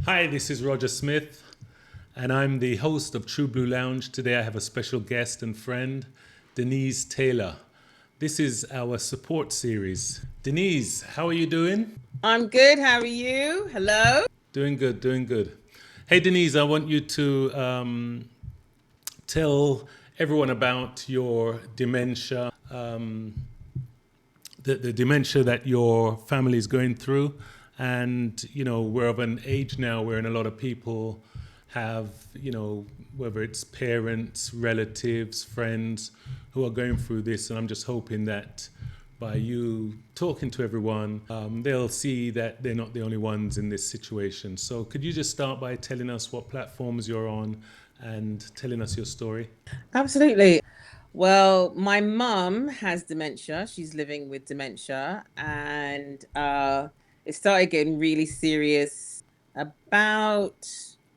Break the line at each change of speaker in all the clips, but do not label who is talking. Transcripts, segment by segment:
Hi, this is Roger Smith, and I'm the host of True Blue Lounge. Today I have a special guest and friend, Denise Taylor. This is our support series. Denise, how are you doing?
I'm good. How are you? Hello.
Doing good, doing good. Hey, Denise, I want you to tell everyone about your dementia, the dementia that your family is going through. And, we're of an age now wherein a lot of people have, whether it's parents, relatives, friends who are going through this. And I'm just hoping that by you talking to everyone, they'll see that they're not the only ones in this situation. So could you just start by telling us what platforms you're on and telling us your story?
Absolutely. Well, my mum has dementia. She's living with dementia, and it started getting really serious about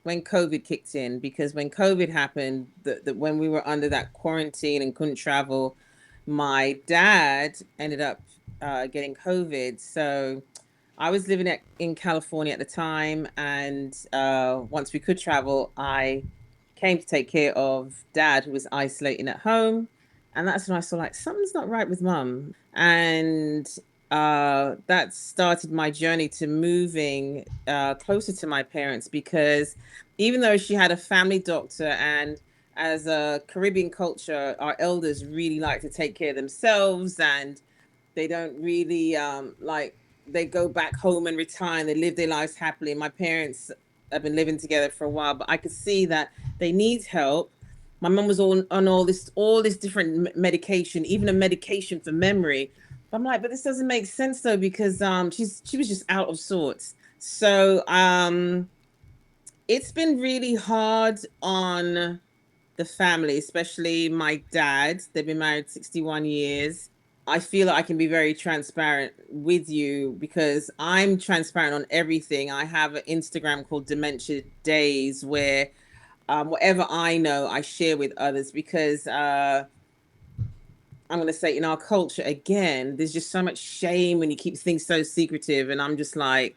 when COVID kicked in. Because when COVID happened, that when we were under that quarantine and couldn't travel, my dad ended up getting COVID. So I was living in California at the time, and once we could travel, I came to take care of dad, who was isolating at home. And that's when I saw like something's not right with mum. And that started my journey to moving closer to my parents because even though she had a family doctor and as a Caribbean culture, our elders really like to take care of themselves and they don't really like they go back home and retire and they live their lives happily. My parents have been living together for a while, but I could see that they need help. My mum was on all this different medication, even a medication for memory. But I'm like, but this doesn't make sense though because she was just out of sorts. So it's been really hard on the family, especially my dad. They've been married 61 years. I feel like I can be very transparent with you because I'm transparent on everything. I have an Instagram called Dementia Daze where whatever I know, I share with others because I'm going to say in our culture, again, there's just so much shame when you keep things so secretive. And I'm just like,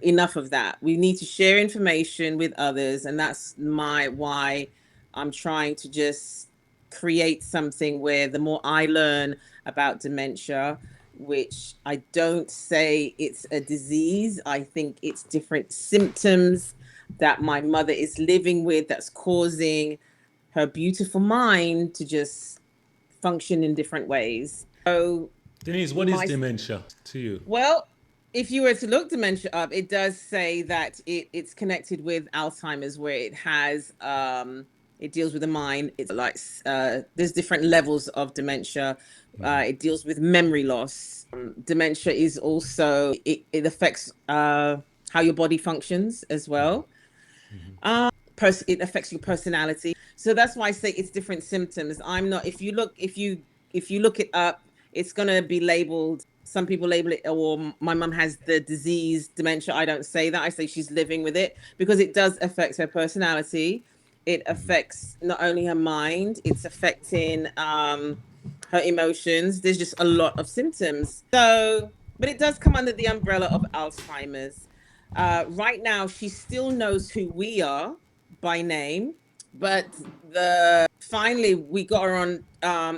enough of that. We need to share information with others. And that's why I'm trying to just create something where the more I learn about dementia, which I don't say it's a disease, I think it's different symptoms that my mother is living with that's causing her beautiful mind to just function in different ways. So
Denise, what is
my
dementia to you?
well, if you were to look dementia up, it does say that it's connected with Alzheimer's, where it deals with the mind. It's like there's different levels of dementia. It deals with memory loss. Dementia is also it affects how your body functions as well. It affects your personality. So that's why I say it's different symptoms. I'm not if you look it up, it's gonna be labeled. Some people label it, or my mum has the disease dementia. I don't say that. I say she's living with it because it does affect her personality. It affects not only her mind, it's affecting her emotions. There's just a lot of symptoms. So, but it does come under the umbrella of Alzheimer's. Right now, she still knows who we are by name, but the finally we got her on.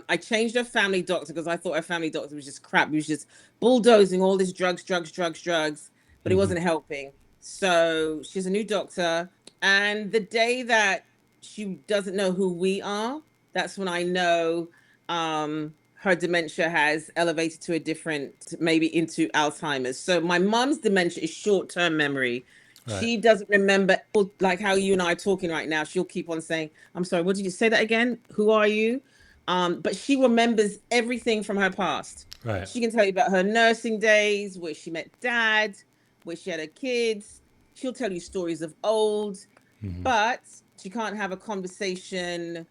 I changed her family doctor because I thought her family doctor was just crap. He was just bulldozing all this drugs, but it wasn't helping. So she's a new doctor, and the day that she doesn't know who we are, that's when I know her dementia has elevated to a different, maybe into Alzheimer's. So my mom's dementia is short-term memory.
Right.
She doesn't remember, like how you and I are talking right now. She'll keep on saying, I'm sorry, what did you say that again? Who are you? But she remembers everything from her past.
Right.
She can tell you about her nursing days, where she met dad, where she had her kids. She'll tell you stories of old, but she can't have a conversation
Here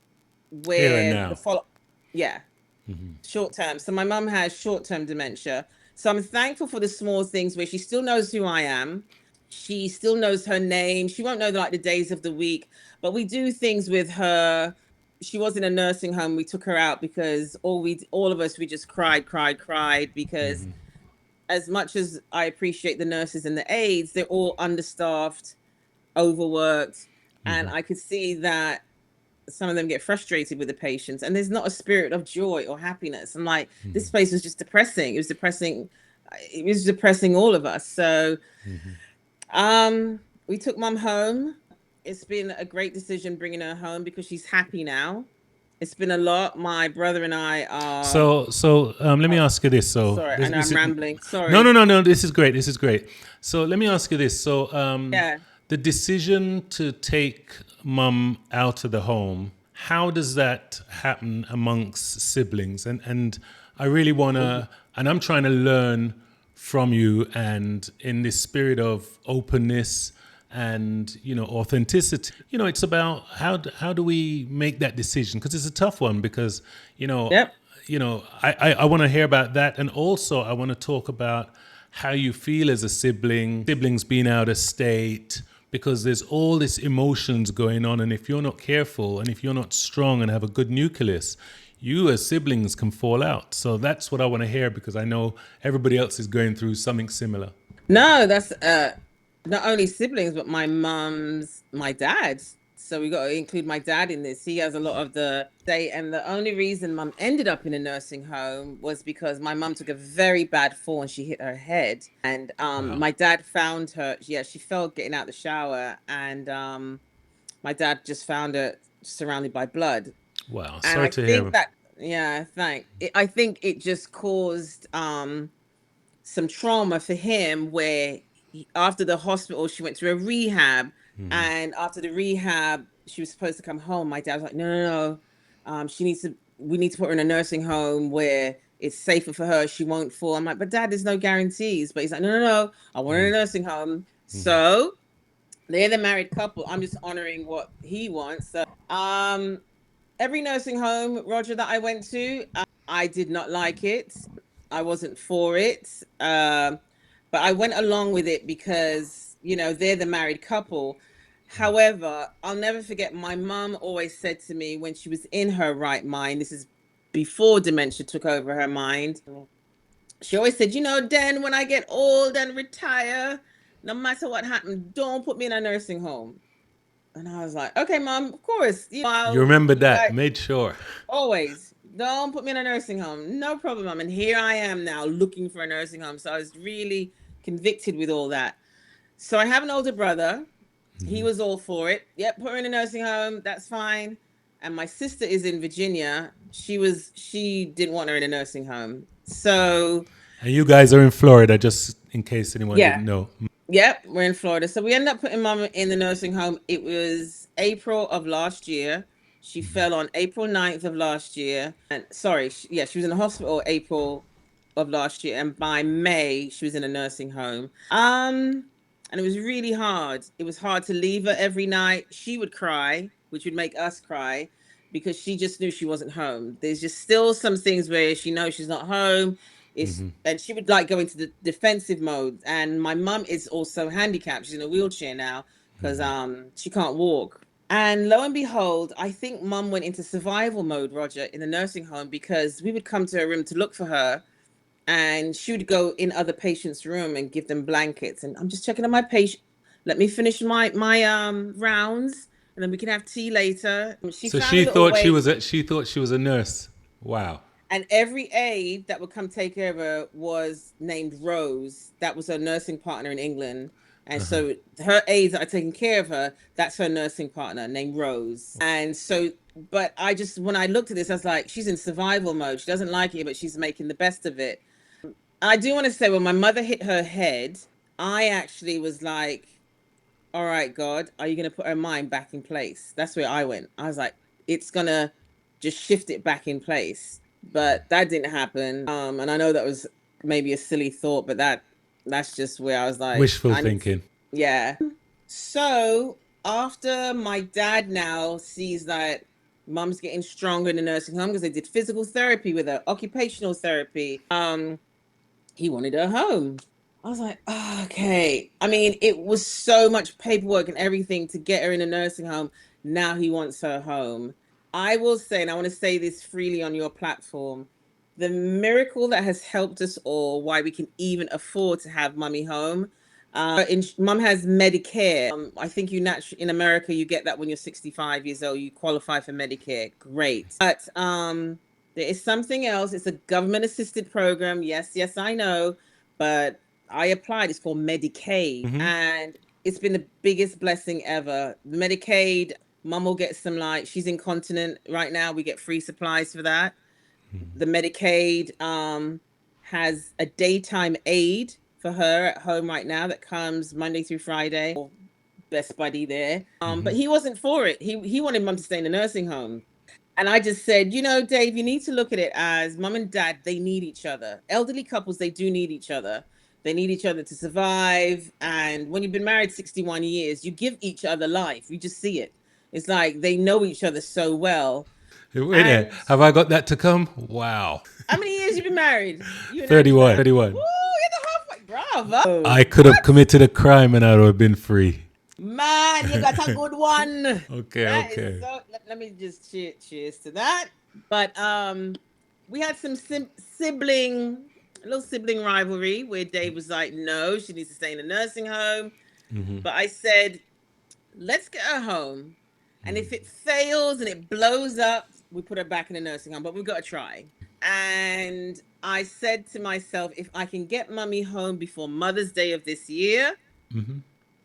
and
where the
now.
follow, yeah, short term. So my mum has short term dementia. So I'm thankful for the small things where she still knows who I am. She still knows her name. She won't know like the days of the week, but we do things with her. She was in a nursing home. We took her out because all of us, we just cried because as much as I appreciate the nurses and the aides, they're all understaffed. overworked, and
Mm-hmm.
I could see that some of them get frustrated with the patients, and there's not a spirit of joy or happiness. I'm like, this place was just depressing. It was depressing. It was depressing all of us. So,
Mm-hmm.
we took mom home. It's been a great decision bringing her home because she's happy now. It's been a lot. My brother and I are.
Let me
Oh,
ask you this. So
sorry, I know
this
I'm
is
rambling.
no,
Sorry.
no, no, no. This is great. This is great. So let me ask you this.
Yeah.
The decision to take mum out of the home, how does that happen amongst siblings? And I really wanna, and I'm trying to learn from you, and in this spirit of openness and authenticity. It's about how do we make that decision, because it's a tough one, because you know
Yep.
I want to hear about that, and also I want to talk about how you feel as a siblings being out of state, because there's all this emotions going on, and if you're not careful and if you're not strong and have a good nucleus, you as siblings can fall out. So that's what I want to hear, because I know everybody else is going through something similar.
No, that's not only siblings, but my dad. So we got to include my dad in this. He has a lot of the say, and the only reason mum ended up in a nursing home was because my mum took a very bad fall and she hit her head. And
Wow.
my dad found her. Yeah, she fell getting out the shower, and my dad just found her surrounded by blood.
Wow,
And
sorry
I
to hear.
think that, yeah, I think it just caused some trauma for him where after the hospital she went to a rehab, and after the rehab she was supposed to come home. My dad was like, no, no, no, she needs to we need to put her in a nursing home where it's safer for her, she won't fall. I'm like, but dad, there's no guarantees. But he's like, no, no, no, I want her in a nursing home. So they're the married couple. I'm just honoring what he wants. So every nursing home, Roger, that I went to, I did not like it. I wasn't for it. But I went along with it because, they're the married couple. However, I'll never forget, my mum always said to me when she was in her right mind, this is before dementia took over her mind. She always said, Dan, when I get old and retire, no matter what happened, don't put me in a nursing home. And I was like, okay, mom, of course.
You
While
remember
you
that,
guys
made sure.
always don't put me in a nursing home. No problem, mom. And here I am now looking for a nursing home. So I was really convicted with all that. So I have an older brother. He was all for it. Yep, put her in a nursing home. That's fine. And my sister is in Virginia. She didn't want her in a nursing home. So
And you guys are in Florida, just in case anyone
yeah,
didn't know.
yep, we're in Florida. So we ended up putting mama in the nursing home. It was April of last year. She fell on April 9th of last year. And sorry, yeah, she was in the hospital April of last year. And by May, she was in a nursing home. And it was really hard. It was hard to leave her every night. She would cry, which would make us cry because she just knew she wasn't home. There's just still some things where she knows she's not home. And she would like go into the defensive mode. And my mum is also handicapped. She's in a wheelchair now because she can't walk. And lo and behold, I think mum went into survival mode, Roger, in the nursing home because we would come to her room to look for her, and she would go in other patients' room and give them blankets. And I'm just checking on my patient. Let me finish my rounds, and then we can have tea later. She
So
found a little way.
she thought she was a nurse. Wow.
And every aide that would come take care of her was named Rose. That was her nursing partner in England. And so her aides that are taking care of her, that's her nursing partner named Rose. And so, but I just, when I looked at this, I was like, she's in survival mode. She doesn't like it, but she's making the best of it. I do want to say, when my mother hit her head, I actually was like, all right, God, are you going to put her mind back in place? That's where I went. I was like, it's going to just shift it back in place. But that didn't happen. And I know that was maybe a silly thought, but that's just where I was like,
Wishful thinking.
yeah. So after my dad now sees that mum's getting stronger in the nursing home because they did physical therapy with her, occupational therapy, he wanted her home. I was like, oh, okay. I mean, it was so much paperwork and everything to get her in a nursing home. Now he wants her home. I will say, and I want to say this freely on your platform, the miracle that has helped us all, why we can even afford to have mummy home. Mum has Medicare. I think you naturally in America you get that when you're 65 years old. You qualify for Medicare. Great, but there is something else. It's a government assisted program. Yes, yes, I know, but I applied. It's called Medicaid,
Mm-hmm.
and it's been the biggest blessing ever. Medicaid, Mum will get some like she's incontinent right now. We get free supplies for that. The Medicaid has a daytime aide for her at home right now that comes Monday through Friday. Best buddy there.
Mm-hmm.
But he wasn't for it. He wanted mum to stay in a nursing home. And I just said, you know, Dave, you need to look at it as mum and dad, they need each other. Elderly couples, they do need each other. They need each other to survive. And when you've been married 61 years, you give each other life. You just see it. It's like they know each other so well.
Wait there.
And
Have I got that to come? Wow.
how many years you been married? You and
31.
Angela?
31.
Woo, you're the halfway. Bravo.
I could have
What?
committed a crime and I would have been free.
Man, you got a good one.
Okay,
That is
okay.
so. Let me just cheers to that. But we had some sibling, a little sibling rivalry where Dave was like, "No, she needs to stay in a nursing home."
Mm-hmm.
But I said, "Let's get her home, and if it fails and it blows up, we put her back in a nursing home. But we've got to try." And I said to myself, if I can get mummy home before Mother's Day of this year,
Mm-hmm.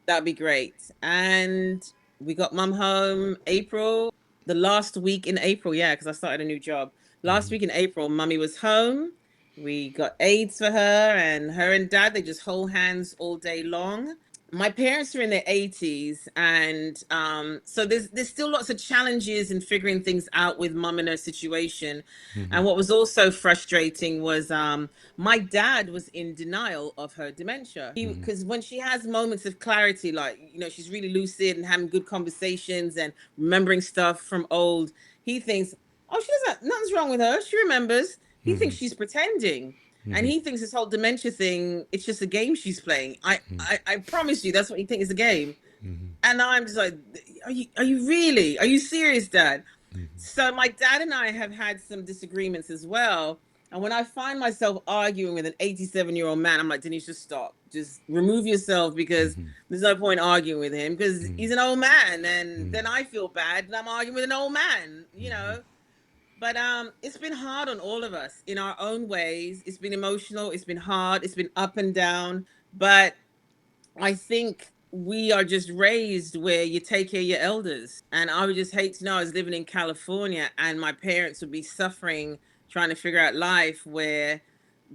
that'd be great. And we got mum home April, the last week in April. Yeah, because I started a new job. Last week in April, mummy was home. We got aides for her and dad, they just hold hands all day long. My parents are in their 80s, and so there's still lots of challenges in figuring things out with mum in her situation.
Mm-hmm.
And what was also frustrating was my dad was in denial of her dementia.
Mm-hmm.
Because when she has moments of clarity, like, you know, she's really lucid and having good conversations and remembering stuff from old, he thinks, oh, she doesn't, nothing's wrong with her. She remembers. He
Mm-hmm.
thinks she's pretending. And
Mm-hmm.
he thinks this whole dementia thing, it's just a game she's playing. I promise you, that's what he thinks is a game. And I'm just like, are you really? Are you serious, Dad? So my dad and I have had some disagreements as well. And when I find myself arguing with an 87-year-old man, I'm like, Denise, just stop. Just remove yourself because there's no point arguing with him because he's an old man. And then I feel bad and I'm arguing with an old man, you know. But it's been hard on all of us in our own ways. It's been emotional, it's been hard, it's been up and down. But I think we are just raised where you take care of your elders. And I would just hate to know I was living in California and my parents would be suffering trying to figure out life where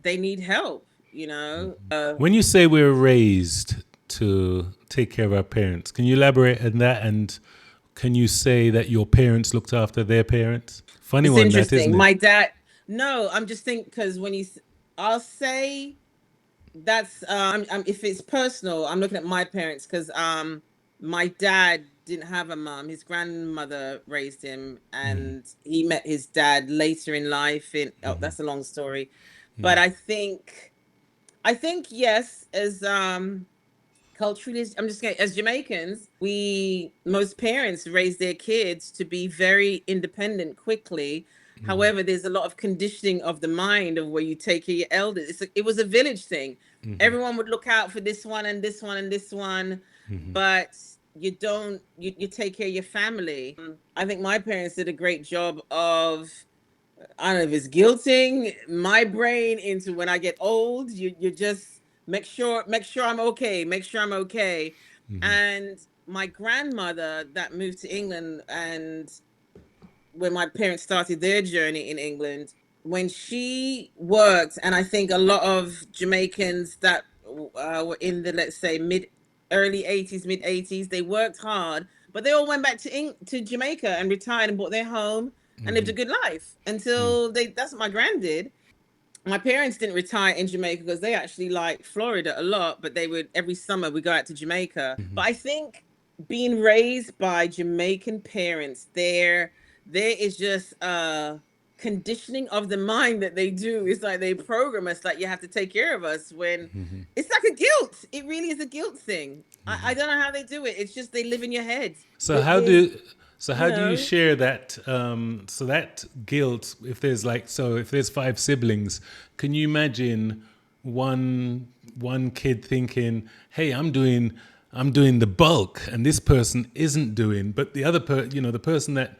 they need help, you know?
When you say we're raised to take care of our parents, can you elaborate on that? And can you say that your parents looked after their parents? Funny
It's
one, that isn't
interesting.
it?
My dad, no, I'm just thinking because I'll say that's if it's personal, I'm looking at my parents because my dad didn't have a mom. His grandmother raised him, and he met his dad later in life. In oh, that's a long story, but I think yes, as culturally, I'm just saying, as Jamaicans, we most parents raise their kids to be very independent quickly. However, there's a lot of conditioning of the mind of where you take care of your elders. It was a village thing. Everyone would look out for this one and this one and this one, but you don't you take care of your family. I think my parents did a great job of, I don't know if it's guilting my brain into when I get old, you just make sure I'm okay, make sure I'm okay. And my grandmother that moved to England, and when my parents started their journey in England, when she worked, and I think a lot of Jamaicans that were in the, let's say, early 80s, mid 80s, they worked hard, but they all went back to Jamaica and retired and bought their home and lived a good life until that's what my grand did. My parents didn't retire in Jamaica because they actually like Florida a lot, but they would every summer we go out to Jamaica. But I think being raised by Jamaican parents, there is just a conditioning of the mind that they do. It's like they program us like you have to take care of us when it's like a guilt. It really is a guilt thing. I don't know how they do it. It's just they live in your head.
So how
There's,
do so
you
how do you
know,
share that? So that guilt, if there's like, so if there's five siblings, can you imagine one one kid thinking, "Hey, I'm doing the bulk," and this person isn't doing, but the other the person that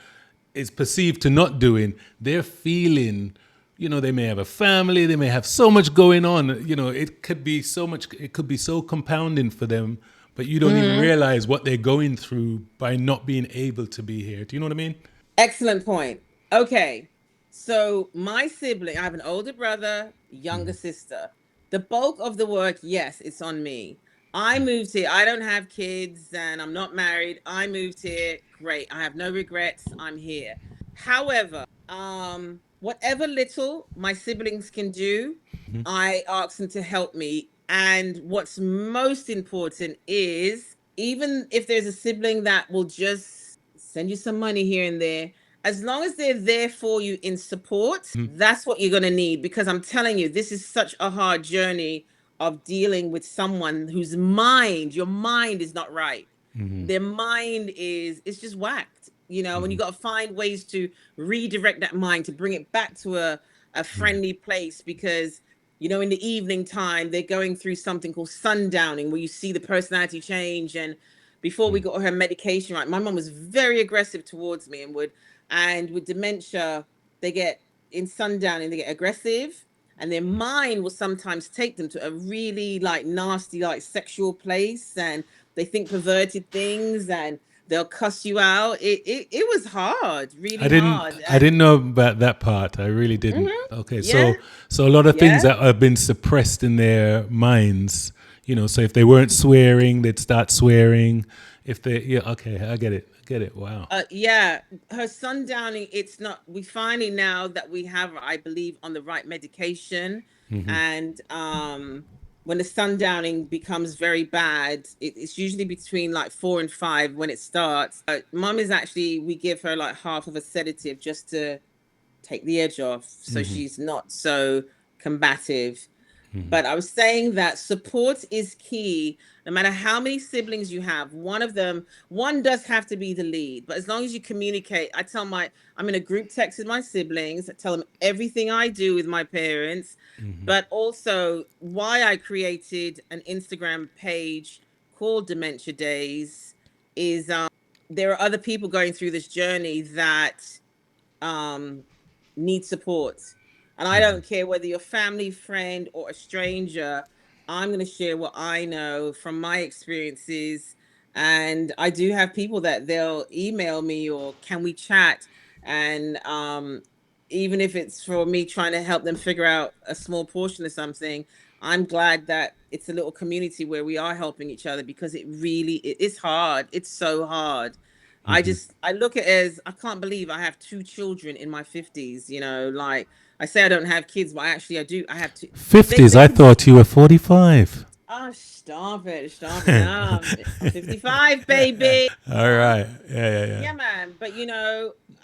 is perceived to not doing, they're feeling. They may have a family, they may have so much going on. It could be so much. It could be so compounding for them, but you don't even
Mhm.
realize what they're going through by not being able to be here. Do you know what I mean?
Excellent point. Okay. So my sibling, I have an older brother, younger sister. The bulk of the work, yes, it's on me. I moved here. I don't have kids and I'm not married. I moved here. Great. I have no regrets. I'm here. However, whatever little my siblings can do, I ask them to help me. And what's most important is even if there's a sibling that will just send you some money here and there, as long as they're there for you in support, that's what you're going to need. Because I'm telling you, this is such a hard journey of dealing with someone whose your mind is not right. Their mind is it's just whacked, and you got to find ways to redirect that mind to bring it back to a friendly place. Because in the evening time they're going through something called sundowning, where you see the personality change. And before we got her medication right, my mom was very aggressive towards me, and with dementia, they get in sundowning, they get aggressive, and their mind will sometimes take them to a really like nasty, like sexual place, and they think perverted things, and they'll cuss you out. It was hard,
I
really
didn't
hard.
I
And
didn't know about that part. I really didn't.
mhm,
Okay,
yeah,
so a lot of things
yeah.
that have been suppressed in their minds, so if they weren't swearing, they'd start swearing. If they Yeah, okay, I get it. I get it. Wow.
Yeah, her sundowning, it's not, we finally now that we have her, I believe, on the right medication. And when the sundowning becomes very bad, it's usually between like 4 and 5 when it starts. Mom is actually, we give her like half of a sedative just to take the edge off so she's not so combative. But I was saying that support is key. No matter how many siblings you have, one does have to be the lead. But as long as you communicate, I'm in a group text with my siblings. I tell them everything I do with my parents, but also why I created an Instagram page called Dementia Days is there are other people going through this journey that um, need support. And I don't care whether you're family, friend, or a stranger. I'm going to share what I know from my experiences. And I do have people that they'll email me or can we chat? And even if it's for me trying to help them figure out a small portion of something, I'm glad that it's a little community where we are helping each other, because it is hard. It's so hard. I look at it as, I can't believe I have two children in my 50s, like I say I don't have kids, but I do. I have two.
'50s.
They
I
can
thought you were 45.
Oh, stop it, stop it. No, I'm 55, baby.
All right. Yeah, yeah,
Yeah, man. But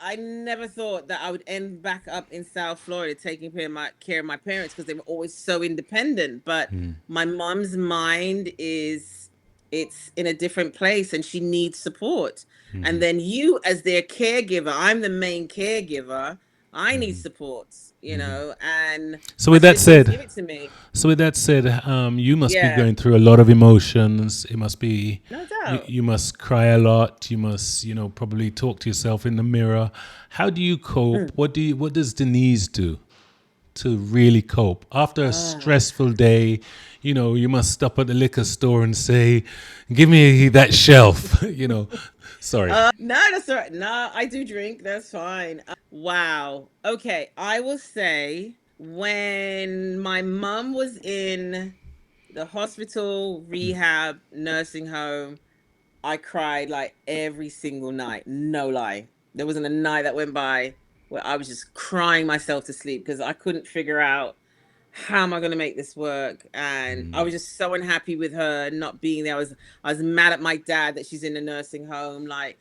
I never thought that I would end back up in South Florida taking care of my parents, because they were always so independent. But my mom's mind it's in a different place, and she needs support. And then you, as their caregiver, I'm the main caregiver. I need support, and
So
my
with that
siblings
said,
give it to me.
So with that said, you must be
Yeah,
going through a lot of emotions. It must be
no
you,
doubt.
you must cry a lot. You must, probably talk to yourself in the mirror. How do you cope? What does Denise do to really cope after a
Ah.
stressful day? You must stop at the liquor store and say, "Give me that shelf." Sorry.
No, that's all right. No, I do drink. That's fine. Wow. Okay. I will say when my mom was in the hospital, rehab, nursing home, I cried like every single night. No lie. There wasn't a night that went by where I was just crying myself to sleep, because I couldn't figure out how am I going to make this work. And I was just so unhappy with her not being there. I was mad at my dad that she's in a nursing home. Like,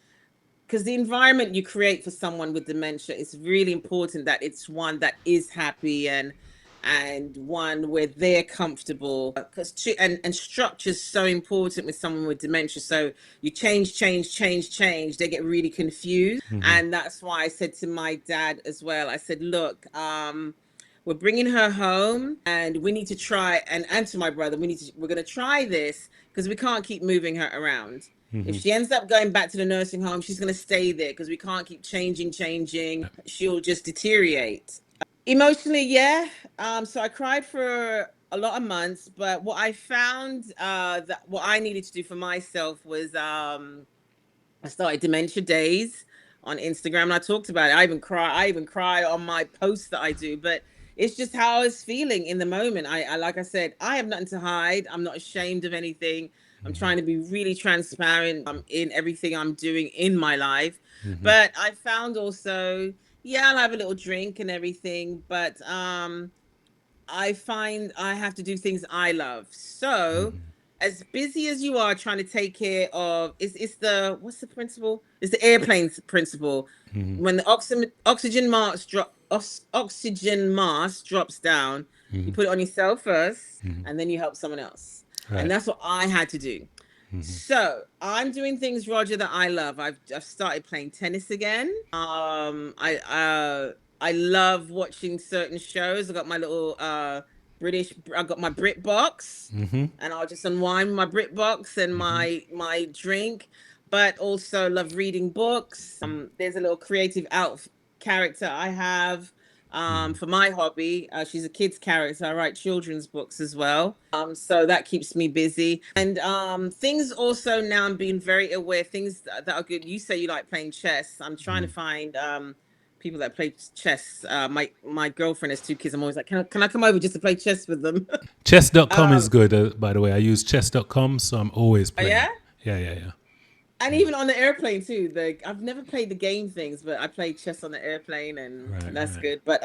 because the environment you create for someone with dementia is really important, that it's one that is happy, and one where they're comfortable, because and structure is so important with someone with dementia. So you change, they get really confused. And that's why I said to my dad as well, I said, look, we're bringing her home, and we need to try, and to my brother, we're going to try this because we can't keep moving her around. If she ends up going back to the nursing home, she's going to stay there because we can't keep changing. She'll just deteriorate. Emotionally, yeah. So I cried for a lot of months, but what I found that what I needed to do for myself was I started Dementia Daze on Instagram, and I talked about it. I even cry on my posts that I do, but it's just how I was feeling in the moment. I like I said, I have nothing to hide. I'm not ashamed of anything. I'm trying to be really transparent in everything I'm doing in my life. But I found also, yeah, I'll have a little drink and everything, but I find I have to do things I love. So, as busy as you are trying to take care of, it's the what's the principle? It's the airplane's principle. When the oxygen mask drops down, you put it on yourself first, and then you help someone else. And
Right.
that's what I had to do. So I'm doing things, Roger, that I love. I've started playing tennis again. I love watching certain shows. I got my little British. I got my Brit box, and I'll just unwind with my Brit box and my drink. But also love reading books. There's a little creative out character I have for my hobby. She's a kid's character. I write children's books as well. So that keeps me busy. And things also now I'm being very aware, things that are good. You say you like playing chess. I'm trying to find people that play chess. My girlfriend has two kids. I'm always like, can I come over just to play chess with them?
Chess.com is
um,
good, by the way. I use chess.com, so I'm always
yeah.
playing. Yeah, yeah, yeah.
And even on the airplane too. I've never played the game things, but I played chess on the airplane, and
Right,
that's
right.
good. But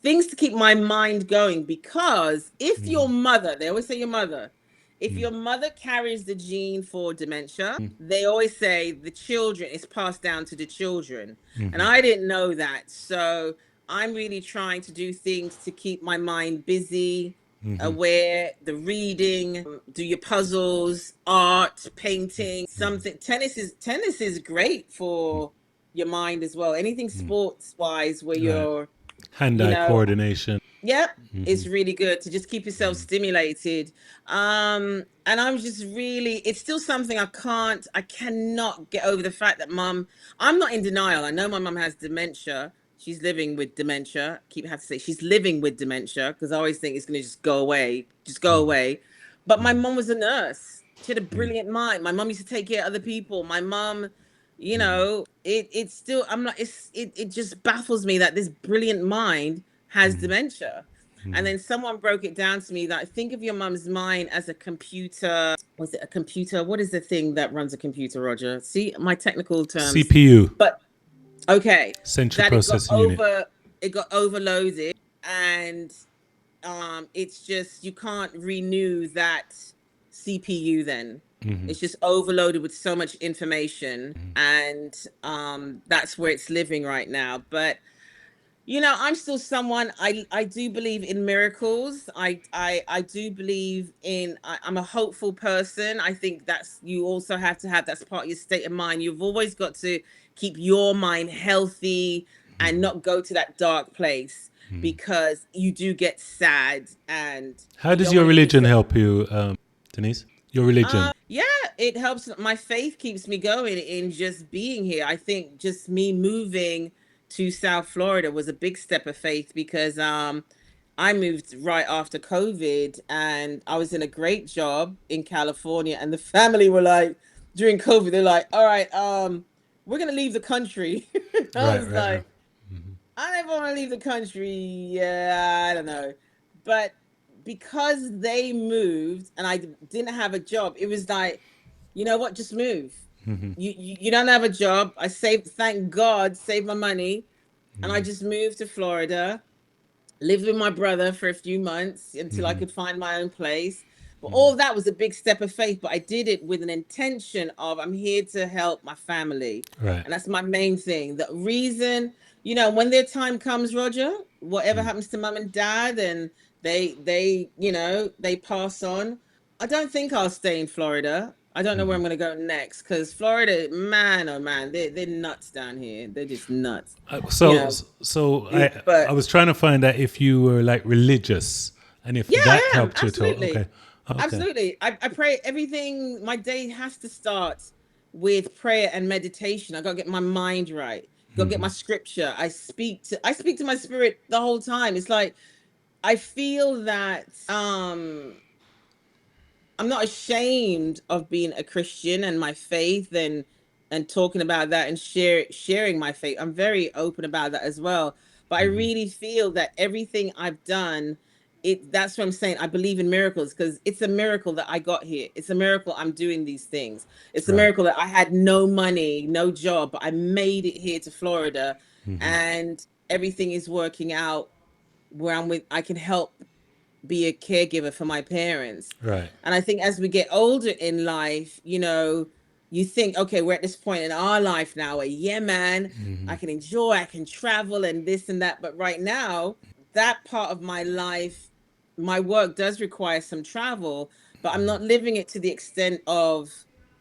things to keep my mind going, because if your mother, they always say your mother, if your mother carries the gene for dementia, they always say the children is passed down to the children. And I didn't know that. So I'm really trying to do things to keep my mind busy, aware, the reading, do your puzzles, art, painting, something. Tennis is great for your mind as well. Anything sports wise where
Right.
you're, you
Hand-eye
know,
coordination.
yep, it's really good to just keep yourself stimulated. And I'm just really, it's still something I cannot get over the fact that I'm not in denial. I know my mum has dementia. She's living with dementia. Have to say she's living with dementia because I always think it's going to just go away. But my mum was a nurse. She had a brilliant mind. My mum used to take care of other people. My mum, it's still, I'm not, it just baffles me that this brilliant mind has dementia. And then someone broke it down to me that think of your mum's mind as a computer. Was it a computer? What is the thing that runs a computer, Roger? See my technical terms.
CPU,
But okay,
Central
that
Processing Unit.
it got overloaded, and it's just you can't renew that CPU then. It's just overloaded with so much information, and that's where it's living right now. But I'm still someone, I do believe in miracles. I do believe I'm a hopeful person. I think that's you also have to have that's part of your state of mind. You've always got to keep your mind healthy and not go to that dark place, because you do get sad and
How
you
does
don't
your
want to be
religion
sad.
help you, Denise? Your religion.
Yeah, it helps. My faith keeps me going in just being here. I think just me moving to South Florida was a big step of faith, because I moved right after COVID, and I was in a great job in California, and the family were like, during COVID, they're like, all right, we're gonna leave the country. I
Right,
was
right, right.
like, I never want to leave the country. Yeah, I don't know. But because they moved and I didn't have a job, it was like, you know what, just move. You don't have a job. I saved, thank God, saved my money. And I just moved to Florida, lived with my brother for a few months until I could find my own place. But all that was a big step of faith. But I did it with an intention of I'm here to help my family.
Right.
And that's my main thing. The reason, when their time comes, Roger, whatever happens to mum and dad, and they pass on, I don't think I'll stay in Florida. I don't know where I'm going to go next because Florida, man, oh man, they're nuts down here. They're just nuts, you
So,
know.
so I
But
was trying to find out if you were like religious and if
yeah,
that
I am
helped you at all. Okay,
absolutely,
okay.
absolutely. I pray everything. My day has to start with prayer and meditation. I got to get my mind right. Got to get my scripture. I speak to my spirit the whole time. It's like I feel that I'm not ashamed of being a Christian and my faith and talking about that and sharing my faith. I'm very open about that as well. But I really feel that everything I've done, that's what I'm saying. I believe in miracles because it's a miracle that I got here. It's a miracle I'm doing these things. It's a
Right.
miracle that I had no money, no job, but I made it here to Florida and everything is working out where I can help be a caregiver for my parents.
Right.
And I think as we get older in life, you think, okay, we're at this point in our life now where, yeah, man, I can enjoy, I can travel and this and that. But right now, that part of my life, my work does require some travel, but I'm not living it to the extent of,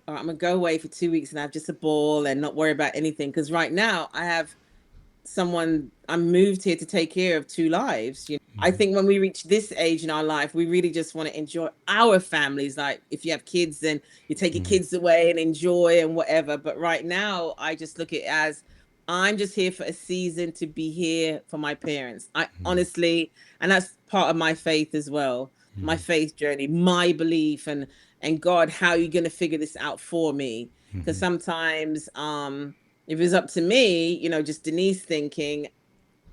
all right, I'm gonna go away for 2 weeks and have just a ball and not worry about anything. Because right now I have someone, I'm moved here to take care of two lives. I think when we reach this age in our life, we really just want to enjoy our families. Like if you have kids, then you take your kids away and enjoy and whatever. But right now, I just look at it as I'm just here for a season to be here for my parents. I honestly, and that's part of my faith as well, my faith journey, my belief and God, how are you going to figure this out for me? Because sometimes, if it's up to me, just Denise thinking,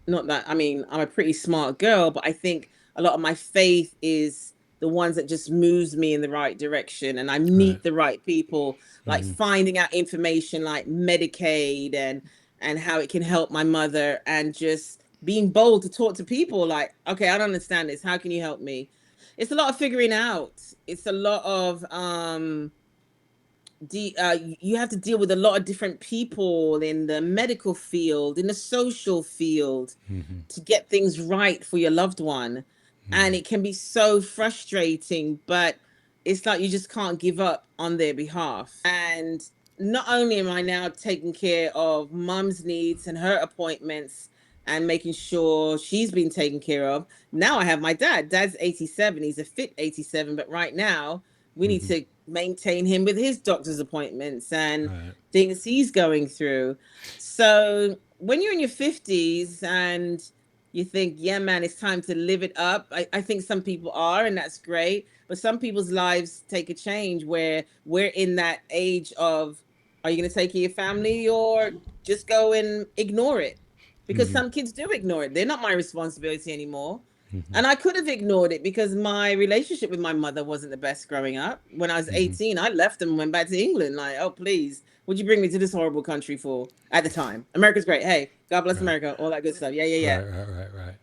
not that, I mean, I'm a pretty smart girl, but I think a lot of my faith is the ones that just moves me in the right direction and I
Right.
meet the right people, like finding out information like Medicaid and how it can help my mother and just being bold to talk to people like, okay, I don't understand this. How can you help me? It's a lot of figuring out. It's a lot of you have to deal with a lot of different people in the medical field, in the social field, to get things right for your loved one. And it can be so frustrating, but it's like you just can't give up on their behalf. And not only am I now taking care of mum's needs and her appointments and making sure she's been taken care of, now I have my dad. Dad's 87. He's a fit 87, but right now we need to maintain him with his doctor's appointments and
Right.
things he's going through. So when you're in your 50s and you think, yeah, man, it's time to live it up. I think some people are, and that's great. But some people's lives take a change where we're in that age of, are you going to take care of your family or just go and ignore it? Because some kids do ignore it. They're not my responsibility anymore. And I could have ignored it because my relationship with my mother wasn't the best growing up. When I was 18, I left and went back to England. Like, oh, please, would you bring me to this horrible country for at the time? America's great. Hey, God bless
Right.
America, all that good stuff. Yeah, yeah, yeah.
Right. Right. Right. Right.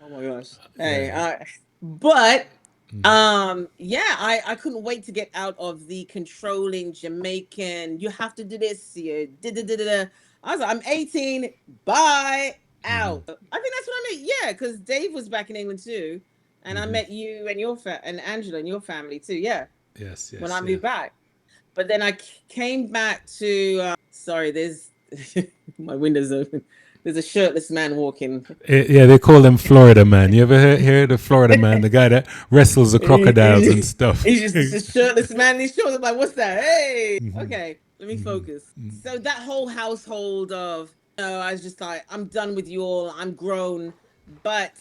Oh my gosh.
Yeah.
Hey, but yeah, I couldn't wait to get out of the controlling Jamaican. You have to do this. You did I was like, I'm 18. Bye. Out. I think that's what I mean. Yeah, because Dave was back in England too, and I met you and and Angela and your family too. Yeah,
Yes.
when
Yes.
I
Yeah.
moved back. But then I came back to. Sorry, there's my window's open. There's a shirtless man walking.
Yeah, they call them Florida man. You ever hear the Florida man, the guy that wrestles the crocodiles and
He's
stuff?
just a shirtless man in his shorts. I'm like, what's that? Hey, okay, let me focus. So that whole household of, I was just like, I'm done with you all. I'm grown, but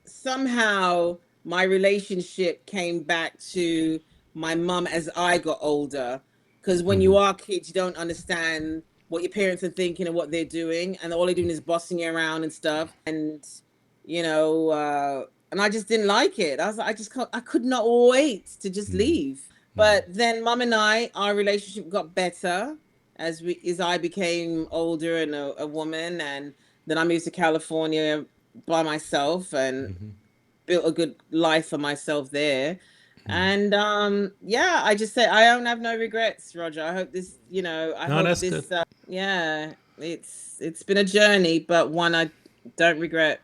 somehow my relationship came back to my mum as I got older. Because when you are kids, you don't understand what your parents are thinking and what they're doing, and all they're doing is bossing you around and stuff. You know, and I just didn't like it. I was like, I just can't, I could not wait to just leave. But then mum and our relationship got better as I became older and a woman, and then I moved to California by myself and built a good life for myself there. And yeah, I just say I don't have no regrets, Roger. I hope this, I
No,
hope
that's good.
this yeah, it's been a journey, but one I don't regret.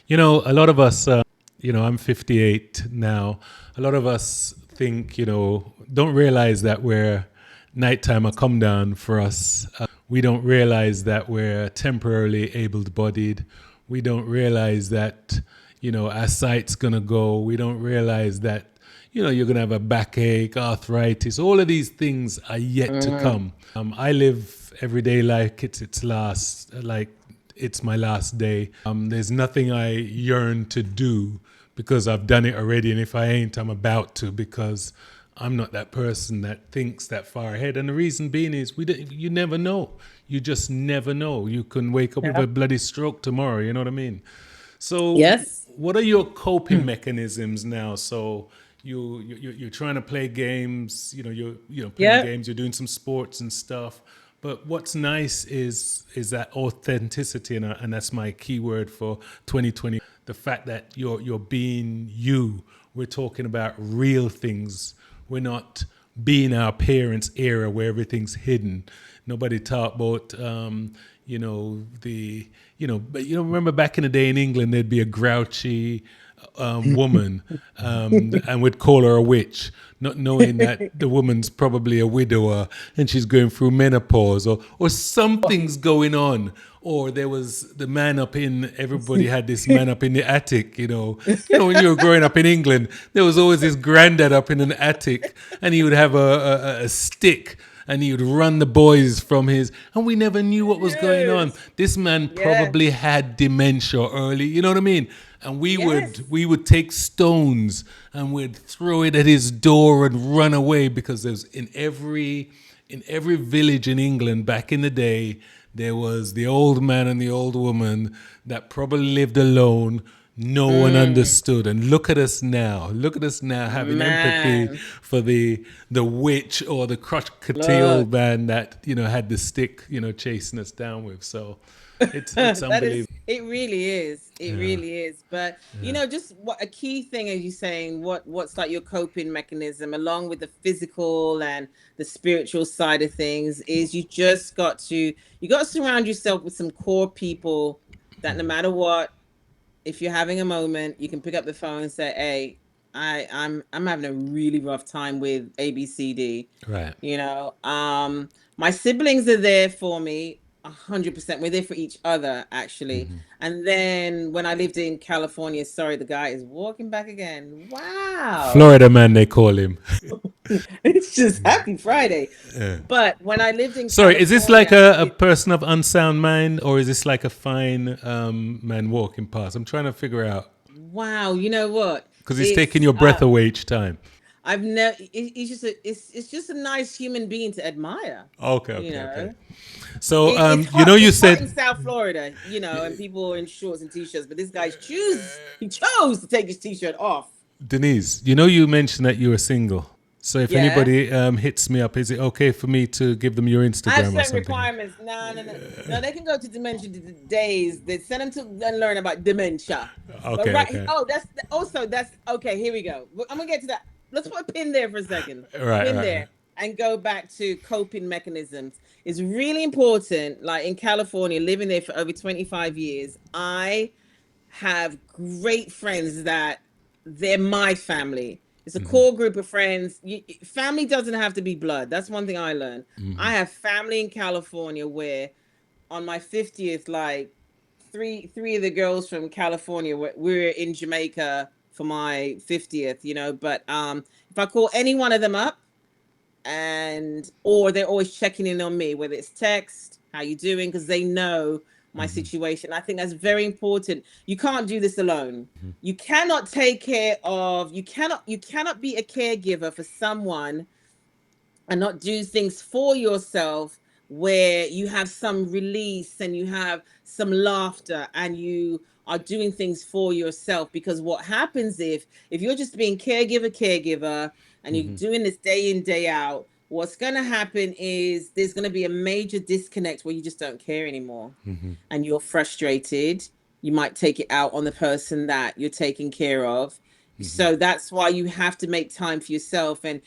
A lot of us, I'm 58 now. A lot of us think, don't realize that we're nighttime a come down for us. We don't realize that we're temporarily able bodied. We don't realize that, our sight's going to go. We don't realize that, you're going to have a backache, arthritis. All of these things are yet to
Mm,
come. I live every day like it's my last day. There's nothing I yearn to do because I've done it already, and if I ain't, I'm about to, because I'm not that person that thinks that far ahead. And the reason being is you never know. You just never know. You can wake up with
yeah.
a bloody stroke tomorrow. You know what I mean? So,
Yes.
what are your coping mechanisms now? So, you're trying to play games. You're playing
Yeah.
games. You're doing some sports and stuff. But what's nice is that authenticity, and that's my keyword for 2020. The fact that you're being you. We're talking about real things. We're not being our parents' era where everything's hidden. Nobody talk about but remember back in the day in England there'd be a grouchy woman, and we'd call her a witch, not knowing that the woman's probably a widower and she's going through menopause, or something's going on. Or there was the man up in, everybody had this man up in the attic, when you were growing up in England, there was always this granddad up in an attic, and he would have a stick, and he would run the boys from his, and we never knew what was going on.
Yes.
This man
Yeah.
probably had dementia early, you know what I mean? And we
Yes.
would we would take stones and we'd throw it at his door and run away, because there's in every village in England back in the day, there was the old man and the old woman that probably lived alone. No one
Mm,
understood. And look at us now. Look at us now having empathy
man.
for the witch or the crotchety old
Look.
man that, had the stick, chasing us down with. So it's
That
unbelievable.
is, it really is. It
Yeah.
really is. But just what a key thing, as you saying, what's like your coping mechanism, along with the physical and the spiritual side of things, is you got to surround yourself with some core people that no matter what, if you're having a moment, you can pick up the phone and say, "Hey, I'm having a really rough time with ABCD."
Right.
My siblings are there for me 100%. We're there for each other, actually. And then when I lived in California, sorry, the guy is walking back again. Wow.
Florida man, they call him.
It's just happy Friday. But when I lived in
Sorry, is this like
California,
a person of unsound mind, or is this like a fine man walking past? I'm trying to figure out,
wow, you know what?
because he's taking
It's
your breath away each time.
I've never. It's just a nice human being to admire.
Okay,
You
okay, okay.
know,
So,
it's hot.
you
It's hot in
said,
South Florida. And people are in shorts and t-shirts, but this guy's choose. He chose to take his t-shirt off.
Denise, you mentioned that you were single. So if
Yeah,
anybody hits me up, is it okay for me to give them your
I have
Instagram or
certain
something?
requirements. No, no, no, no. They can go to Dementia Days. They send them to and learn about dementia. But
Okay,
right.
okay.
Oh, that's okay. Here we go. I'm gonna get to that. Let's put a pin there for a second.
Right,
Pin
right,
there
right.
and go back to coping mechanisms. It's really important. Like in California, living there for over 25 years, I have great friends that they're my family. It's a core group of friends. Family doesn't have to be blood. That's one thing I learned. I have family in California where on my 50th, like three of the girls from California we're in Jamaica for my 50th, but if I call any one of them up, and or they're always checking in on me, whether it's text, how you doing, because they know my situation. I think that's very important. You can't do this alone. You cannot be a caregiver for someone and not do things for yourself where you have some release and you have some laughter and you are doing things for yourself. Because what happens if you're just being caregiver and you're doing this day in day out, what's going to happen is there's going to be a major disconnect where you just don't care anymore and you're frustrated. You might take it out on the person that you're taking care of. So that's why you have to make time for yourself and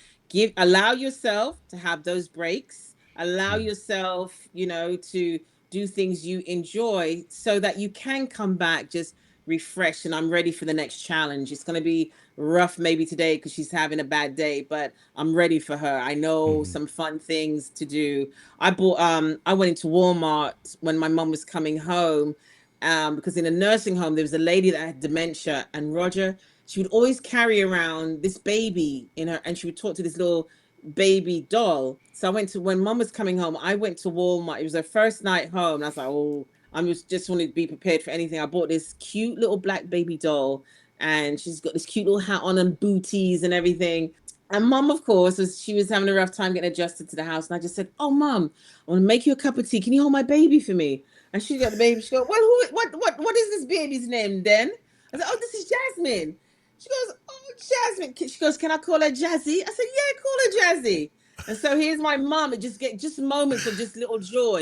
allow yourself to have those breaks. Allow yourself, to do things you enjoy so that you can come back just refreshed and I'm ready for the next challenge. It's going to be rough maybe today because she's having a bad day, but I'm ready for her. I know
Hmm.
some fun things to do. I went into Walmart when my mom was coming home, because in a nursing home there was a lady that had dementia, and Roger, she would always carry around this baby in her, and she would talk to this little baby doll. So I went to when mom was coming home, I went to Walmart. It was her first night home. And I was like, oh, I'm just wanted to be prepared for anything. I bought this cute little black baby doll, and she's got this cute little hat on and booties and everything. And mom, of course, she was having a rough time getting adjusted to the house. And I just said, "Oh, mom, I want to make you a cup of tea. Can you hold my baby for me?" And she got the baby. She goes, "Well, what is this baby's name then?" I said, "Oh, this is Jasmine." She goes, "Oh, Jasmine." She goes, "Can I call her Jazzy?" I said, "Yeah, call her Jazzy." And so here's my mom. It just get just moments of just little joy,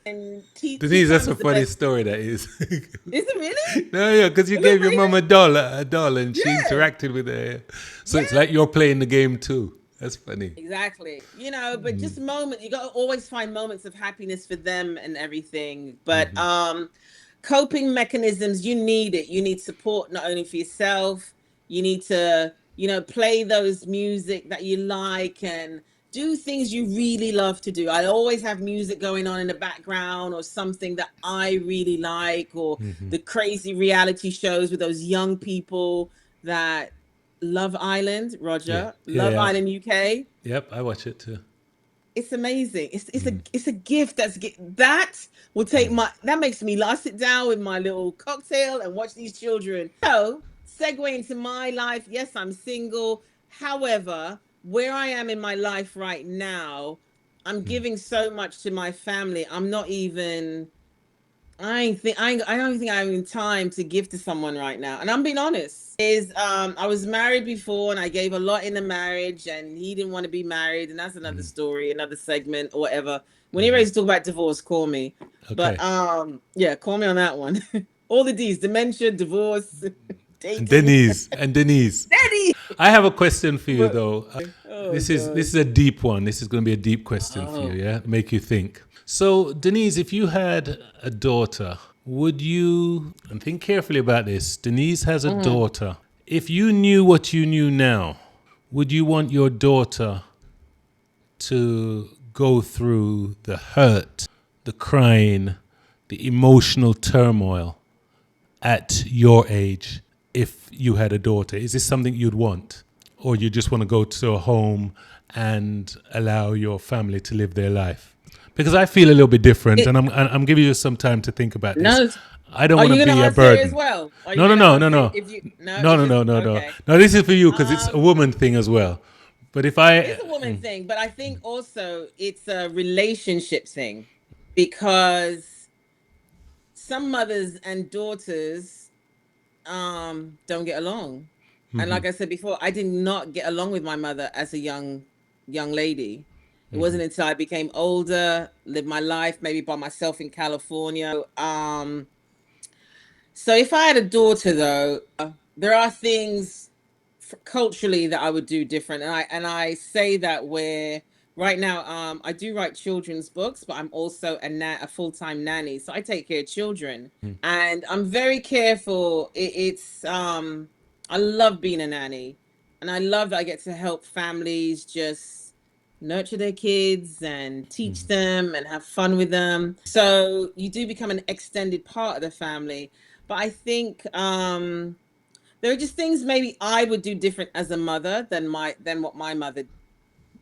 And tea
Denise, that's
time
a
is the
funny
best.
story. That is.
Is it really?
No, yeah, because you
A little
gave your mom
baby?
a doll, and she
Yeah,
interacted with her. So it's
yeah.
like you're playing the game too. That's funny.
Exactly. But just you got to always find moments of happiness for them and everything. But coping mechanisms, you need it. You need support not only for yourself, you need to, play those music that you like and do things you really love to do. I always have music going on in the background or something that I really like, or the crazy reality shows with those young people that Love Island,
Yeah,
Roger,
yeah,
Love
yeah.
Island UK.
Yep, I watch it too.
It's amazing. It's a gift that will take my that makes me I sit down with my little cocktail and watch these children. So segue into my life. Yes, I'm single. However, where I am in my life right now, I'm giving so much to my family. I'm not even I don't think I'm in time to give to someone right now. And I'm being honest. Is I was married before and I gave a lot in the marriage and he didn't want to be married, and that's another story, another segment or whatever. When you're ready to talk about divorce, call me. But
Okay.
yeah, call me on that one. All the D's, dementia, divorce,
And
dating.
Denise,
Daddy.
I have a question for you
But
though.
oh
This is
gosh.
a deep one. This is going to be a deep question for you.
Oh.
Yeah, make you think. So Denise, if you had a daughter, would you? And think carefully about this. Denise has a
Mhm.
daughter. If you knew what you knew now, would you want your daughter to go through the hurt, the crying, the emotional turmoil at your age if you had a daughter? Is this something you'd want? Or you just want to go to a home and allow your family to live their life? Because I feel a little bit different,
It,
and I'm giving you some time to think about this.
no.
I don't
Are
want to
you gonna
be a
answer it as
burden.
well? Are you
No, no,
gonna
no, no,
answer it
no.
if you no,
No,
it's
no,
just
no, no, no.
okay.
No, this is for you because it's a
Um
woman thing as well. But if
It
I,
is a woman thing, but I think also it's a relationship thing because some mothers and daughters don't get along. And like I said before, I did not get along with my mother as a young lady. It wasn't until I became older, lived my life maybe by myself in California. So if I had a daughter though, there are things culturally that I would do different. And I say that where right now I do write children's books, but I'm also a full-time nanny. So I take care of children and I'm very careful. It's I love being a nanny and I love that I get to help families just nurture their kids and teach them and have fun with them. So you do become an extended part of the family. But I think there are just things maybe I would do different as a mother than what my mother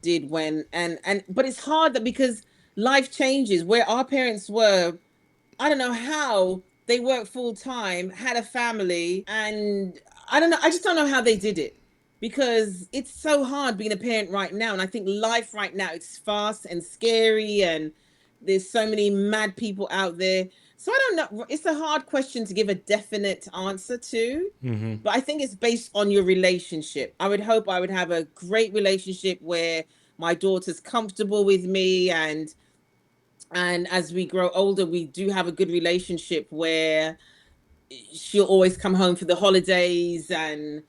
did when and but it's hard that because life changes where our parents were. I don't know how they worked full time, had a family, and I don't know. I just don't know how they did it because it's so hard being a parent right now. And I think life right now it's fast and scary, and there's so many mad people out there. So I don't know. It's a hard question to give a definite answer to, but I think it's based on your relationship. I would hope I would have a great relationship where my daughter's comfortable with me and as we grow older we do have a good relationship where she'll always come home for the holidays and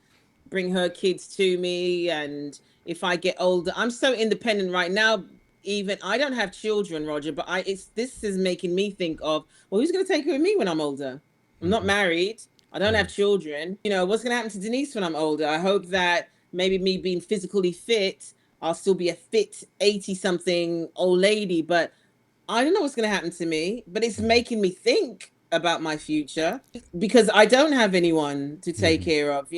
bring her kids to me. And if I get older, I'm so independent right now. Even I don't have children, Roger, but I it's this is making me think of, well, who's going to take care of me when I'm older? I'm not married. I don't have children. What's going to happen to Denise when I'm older? I hope that maybe me being physically fit, I'll still be a fit 80 something old lady, but I don't know what's going to happen to me, but it's making me think about my future because I don't have anyone to take care of.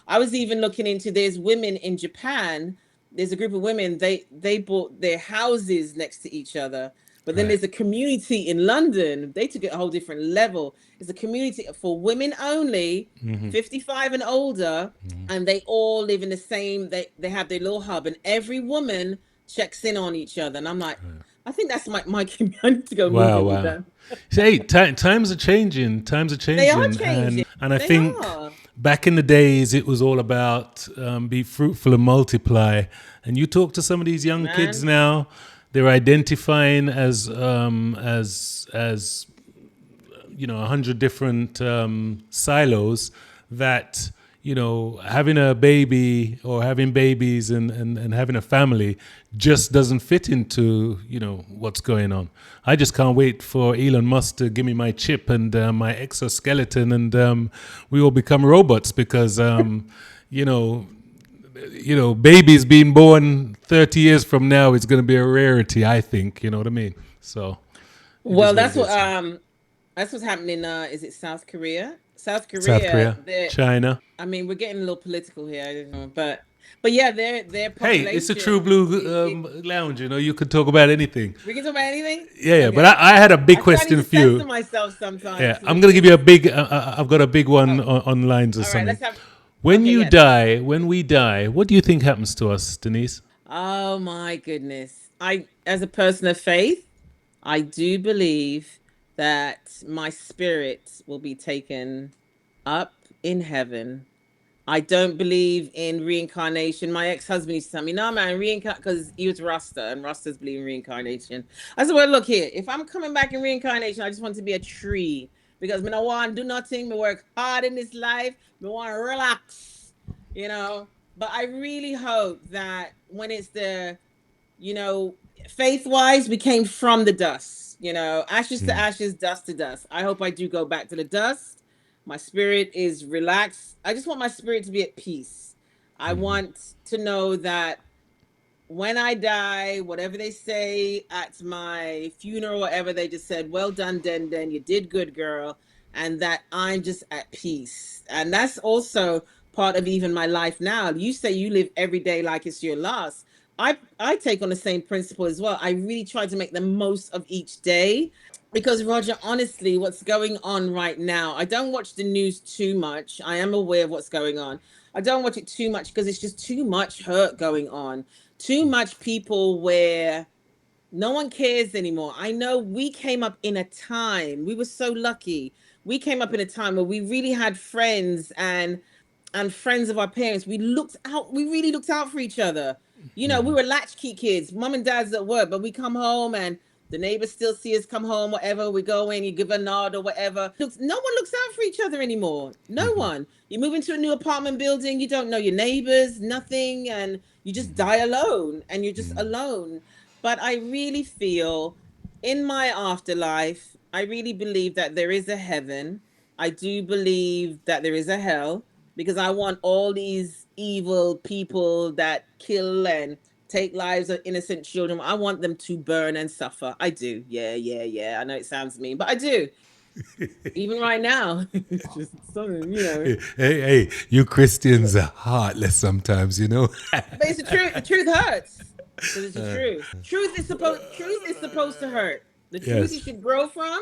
I was even looking into there's women in Japan. There's a group of women, they bought their houses next to each other. But then
Right.
there's a community in London. They took it a whole different level. It's a community for women only, 55 and older, and they all live in the same, they have their little hub, and every woman checks in on each other. And I'm like, I think that's my community. I need to go move
Wow,
in with
wow.
them.
Hey, times are changing. Times are
They are
changing,
changing.
and I
They
think
are.
back in the days it was all about be fruitful and multiply. And you talk to some of these young kids
Man.
now, they're identifying as 100 different silos that having a baby or having babies and having a family just doesn't fit into what's going on. I just can't wait for Elon Musk to give me my chip and my exoskeleton, and we all become robots because you know babies being born 30 years from now is going to be a rarity, I think. You know what I mean? So it is
Well,
what it is.
that's what's happening. Is it South Korea? South
South
Korea,
Korea,
they're
China.
I mean, we're getting a little political here, I don't know, but yeah, their
Hey, it's a True
population
Blue lounge. You could talk about anything.
we can talk about anything?
Yeah, yeah. But
Okay.
I had a big
I feel I need
question
to
for you.
censor myself
Yeah,
sometimes so we
I'm gonna give
can
you a big. I've got a big one
oh,
on lines or
all right,
something.
let's have
When
okay,
you
yes.
die, when we die, what do you think happens to us, Denise?
Oh my goodness. As a person of faith, I do believe that my spirit will be taken up in heaven. I don't believe in reincarnation. My ex-husband used to tell me, no, man, reincarnate, because he was Rasta and Rastas believe in reincarnation. I said, well, look here, if I'm coming back in reincarnation, I just want to be a tree because me no want to do nothing. Me work hard in this life. Me want to relax, you know. But I really hope that when it's you know, faith wise, we came from the dust, ashes to ashes, dust to dust. I hope I do go back to the dust. My spirit is relaxed. I just want my spirit to be at peace. I want to know that when I die, whatever they say at my funeral, whatever, they just said, well done, Den. You did good, girl. And that I'm just at peace. And that's also part of even my life now. You say you live every day like it's your last. I take on the same principle as well. I really try to make the most of each day because Roger, honestly, what's going on right now, I don't watch the news too much. I am aware of what's going on. I don't watch it too much because it's just too much hurt going on, too much people where no one cares anymore. I know we came up in a time, we were so lucky. We came up in a time where we really had friends and friends of our parents. We really looked out for each other. We were latchkey kids. Mom and dad's at work, but we come home and the neighbors still see us come home, whatever. We go in, you give a nod or whatever. No one looks out for each other anymore. No one. You move into a new apartment building, you don't know your neighbors, nothing, and you just die alone and you're just alone. But I really feel in my afterlife, I really believe that there is a heaven. I do believe that there is a hell because I want all these evil people that kill and take lives of innocent children. I want them to burn and suffer. I do. Yeah, yeah, yeah. I know it sounds mean, but I do. Even right now, it's just something.
Hey, you Christians are heartless sometimes.
But it's the truth. The truth hurts because it's the truth. Truth is supposed to hurt. The truth you
Yes.
should grow from,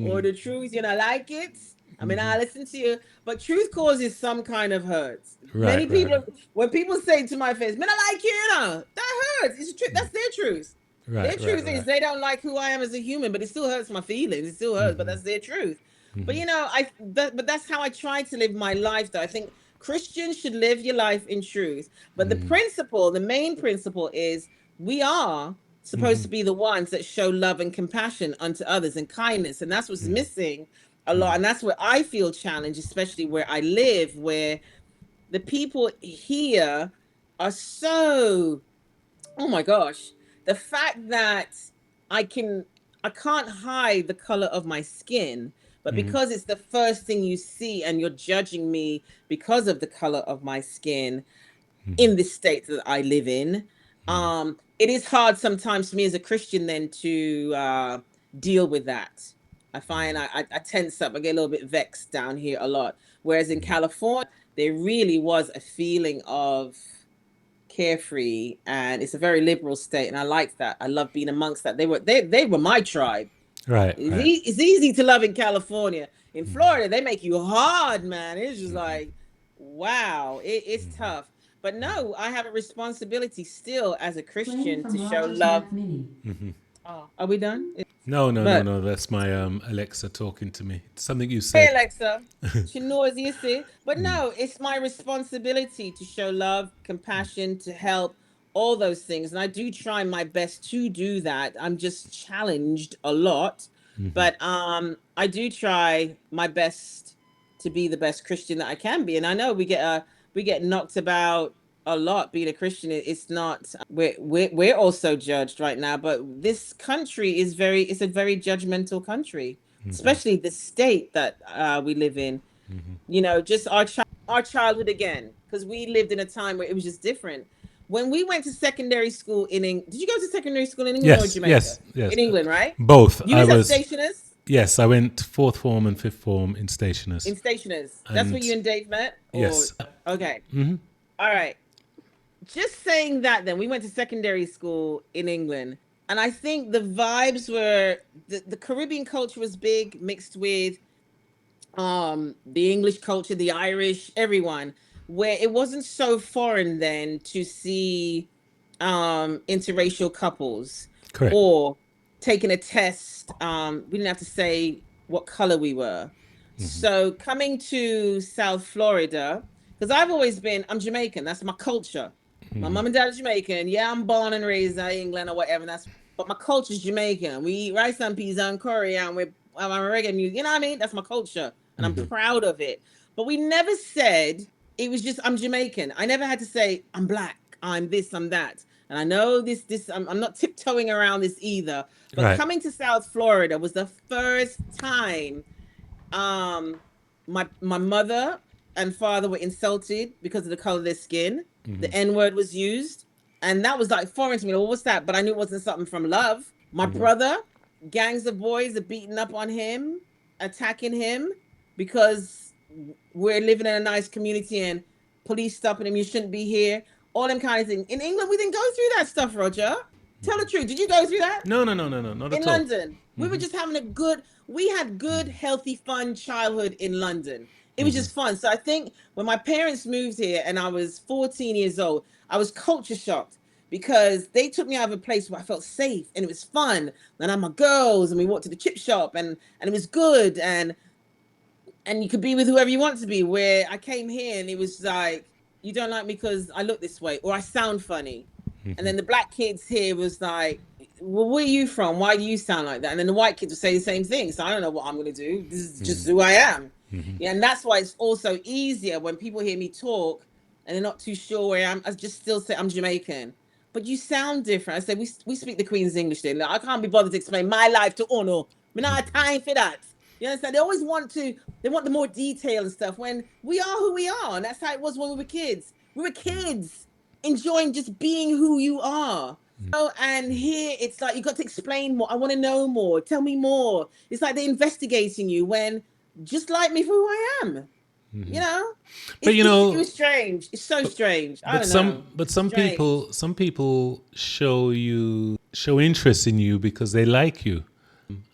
or the truth you're not like it. I mean, I listen to you, but truth causes some kind of hurt. Many
Right, right,
people, when people say to my face, "Man, I like you," that hurts. It's the truth. That's their truth. Their
right, right,
truth is
right.
they don't like who I am as a human, but it still hurts my feelings. It still hurts, but that's their truth. But but that's how I try to live my life. Though I think Christians should live your life in truth. But the main principle is we are supposed to be the ones that show love and compassion unto others and kindness, and that's what's missing a lot. And that's where I feel challenged, especially where I live, where the people here are so, oh my gosh, the fact that I can I can't hide the color of my skin, But because it's the first thing you see and you're judging me because of the color of my skin in this state that I live in, it is hard sometimes for me as a Christian then to deal with that. I find I tense up, I get a little bit vexed down here a lot. Whereas in California, there really was a feeling of carefree, and it's a very liberal state, and I like that. I love being amongst that. They were my tribe.
Right, right.
It's easy to love in California. In Florida, they make you hard, man. It's just like, wow, it's tough. But no, I have a responsibility still as a
Playing
Christian to
from
show
Rogers
love.
Mac Mini.
Oh, are we done?
No, no, no,
But
no. That's my Alexa talking to me. It's something you
hey,
said.
Alexa, she noisy, you see. But no, it's my responsibility to show love, compassion, to help, all those things. And I do try my best to do that. I'm just challenged a lot. But I do try my best to be the best Christian that I can be. And I know we get knocked about a lot being a Christian. It's not we're also judged right now, but this country is it's a very judgmental country, especially the state that we live in. You know, just our childhood again, because we lived in a time where it was just different. When we went to secondary school in England, did you go to secondary school in England or
Yes,
Jamaica?
yes, yes.
In England, right?
Both.
You
I
was at
was.
Stationers?
Yes, I went fourth form and fifth form in Stationers.
In Stationers. That's where
And
you and Dave met? Or
yes.
okay. All right. Just saying that then, we went to secondary school in England. And I think the vibes were the Caribbean culture was big, mixed with the English culture, the Irish, everyone, where it wasn't so foreign then to see interracial couples
Correct.
or taking a test. We didn't have to say what color we were. So coming to South Florida, because I'm Jamaican, that's my culture. My mom and dad are Jamaican. Yeah, I'm born and raised in England or whatever. But my culture is Jamaican. We eat rice and peas and curry, and I'm a reggae music. You know what I mean? That's my culture, and I'm proud of it. But we never said, it was just I'm Jamaican. I never had to say I'm black, I'm this, I'm that. And I know I'm not tiptoeing around this either. But
Right.
coming to South Florida was the first time um my mother and father were insulted because of the color of their skin. The N word was used, and that was like foreign to me. Well, what's that? But I knew it wasn't something from love. My brother, gangs of boys are beating up on him, attacking him because we're living in a nice community and police stopping him. You shouldn't be here. All them kind of things. In England, we didn't go through that stuff, Roger. Tell the truth. Did you go through that?
No, no, no, no, no, not
In
at all.
London. We were just having we had good, healthy, fun childhood in London. It was just fun. So I think when my parents moved here and I was 14 years old, I was culture shocked because they took me out of a place where I felt safe and it was fun. And I'm my girls and we walked to the chip shop and it was good and you could be with whoever you want to be. Where I came here and it was like, you don't like me because I look this way or I sound funny. And then the black kids here was like, well, where are you from? Why do you sound like that? And then the white kids would say the same thing. So I don't know what I'm going to do. This is just who I am. Yeah, and that's why it's also easier when people hear me talk and they're not too sure where I am. I just still say I'm Jamaican. But you sound different. I said, we speak the Queen's English then. Like, I can't be bothered to explain my life to Ono. We don't have time for that. You understand? They want the more detail and stuff when we are who we are. And that's how it was when we were kids. We were kids enjoying just being who you are. Oh, and here it's like you got to explain more. I want to know more. Tell me more. It's like they're investigating you when just like me for who I am. You know,
But
it was strange. It's so strange. I don't know. Strange.
some people show interest in you because they like you,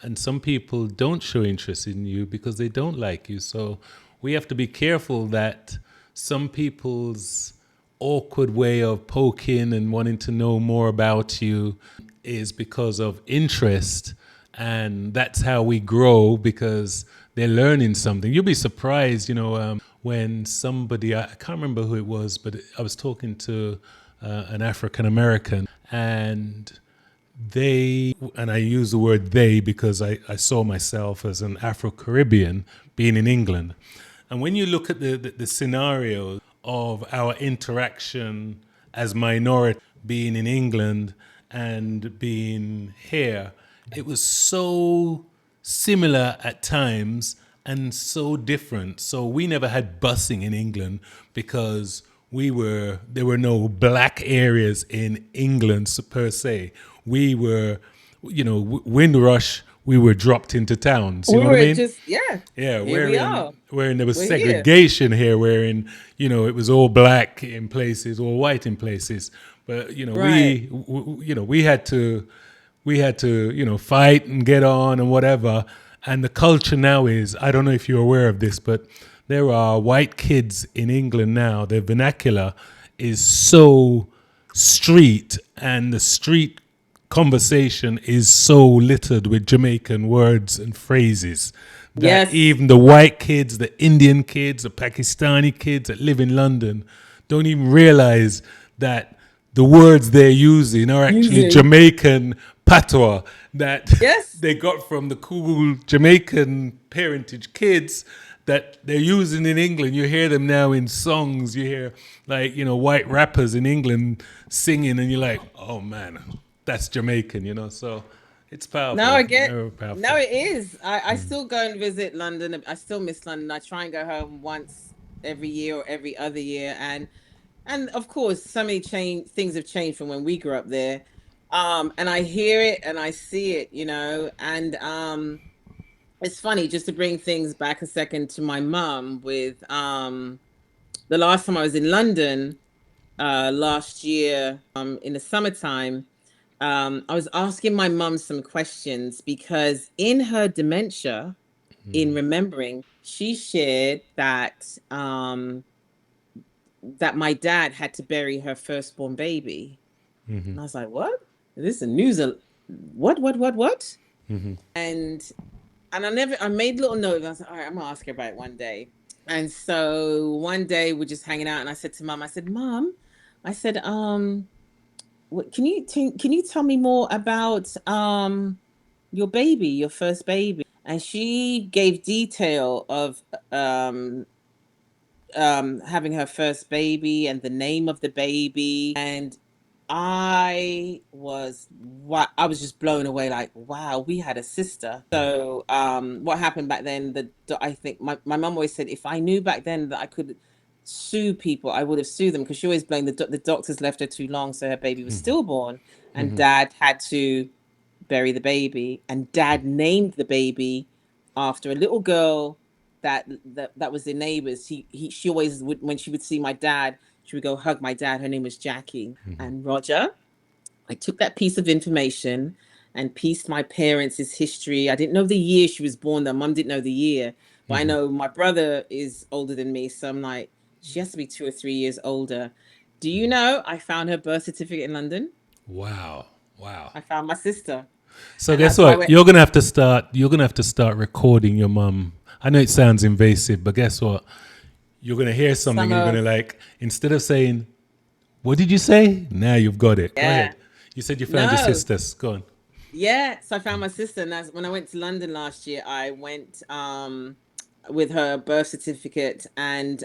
and some people don't show interest in you because they don't like you. So we have to be careful that some people's awkward way of poking and wanting to know more about you is because of interest, and that's how we grow because they're learning something. You'll be surprised, when somebody, I can't remember who it was, but I was talking to an African American, and I use the word they because I saw myself as an Afro-Caribbean being in England. And when you look at the scenario of our interaction as minority being in England and being here, it was so similar at times and so different. So we never had busing in England because there were no black areas in England per se. We were, Windrush, we were dropped into towns. You
We
know what I
were
mean?
just, yeah,
Yeah,
here we are.
wherein there was
We're here.
segregation here, wherein it was all black in places, all white in places. But
Right.
we had to fight and get on and whatever. And the culture now is, I don't know if you're aware of this, but there are white kids in England now. Their vernacular is so street, and the street conversation is so littered with Jamaican words and phrases that
Yes.
even the white kids, the Indian kids, the Pakistani kids that live in London don't even realize that the words they're using are actually
Using.
Jamaican patois that
Yes.
they got from the cool Jamaican parentage kids that they're using in England. You hear them now in songs. You hear white rappers in England singing, and you're like, oh man, that's Jamaican. So it's
Now
powerful,
I get.
very
No,
powerful.
it is. I still go and visit London. I still miss London. I try and go home once every year or every other year, and of course, so many change things have changed from when we grew up there. And I hear it and I see it, and it's funny just to bring things back a second to my mum with the last time I was in London last year in the summertime. I was asking my mum some questions because in her dementia, in remembering, she shared that my dad had to bury her firstborn baby. And I was like, what? This is a news. What? And I made a little note. I was like, all right, I'm gonna ask her about it one day. And so one day we're just hanging out, and I said to mum, I said, Mum, I said, can you tell me more about your baby, your first baby? And she gave detail of um having her first baby and the name of the baby. And I was just blown away, like, wow, we had a sister. So what happened back then, I think my mum always said, if I knew back then that I could sue people, I would have sued them, because she always blamed the doctors left her too long, so her baby was stillborn, and dad had to bury the baby, and dad named the baby after a little girl that was their neighbors. She always would, when she would see my dad, she would go hug my dad. Her name was Jackie. And Roger, I took that piece of information and pieced my parents' history. I didn't know the year she was born, though. Mum didn't know the year, but I know my brother is older than me, so I'm like, she has to be 2 or 3 years older. Do you know I found her birth certificate in London?
Wow, wow.
I found my sister.
So
And
guess
that's why I
what?
went
You're gonna have to start recording your mum. I know it sounds invasive, but guess what? You're gonna hear something
some
and you're
of,
gonna, like, instead of saying, what did you say? Now you've got it. Go
yeah.
ahead. You said you found your
No.
sisters. Go on.
Yeah, so I found my sister, and that's when I went to London last year. I went with her birth certificate, and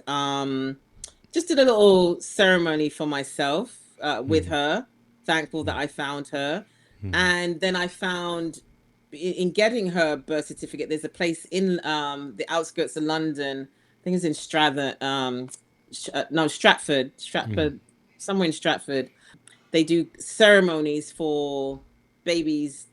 just did a little ceremony for myself with her. Thankful that I found her, and then I found in getting her birth certificate, there's a place in the outskirts of London. I think it's in Stratford, no, Stratford, somewhere in Stratford. They do ceremonies for babies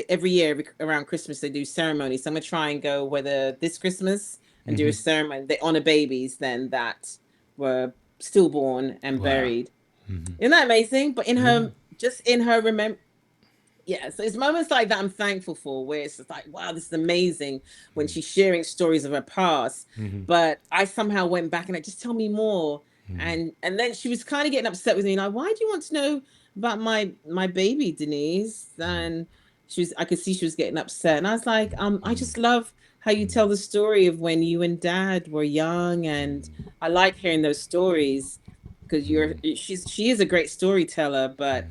every year around Christmas they do ceremonies. So I'm gonna try and go whether this Christmas and do a ceremony. They honor babies then that were stillborn and
Wow.
buried. Isn't that amazing? But
Yeah.
in her remember, yeah, so it's moments like that I'm thankful for, where it's just like, wow, this is amazing, when she's sharing stories of her past. But I somehow went back and I just, tell me more. And then she was kind of getting upset with me, like, why do you want to know about my baby, Denise? And I could see she was getting upset. And I was like, I just love how you tell the story of when you and dad were young. And I like hearing those stories, because she is a great storyteller. But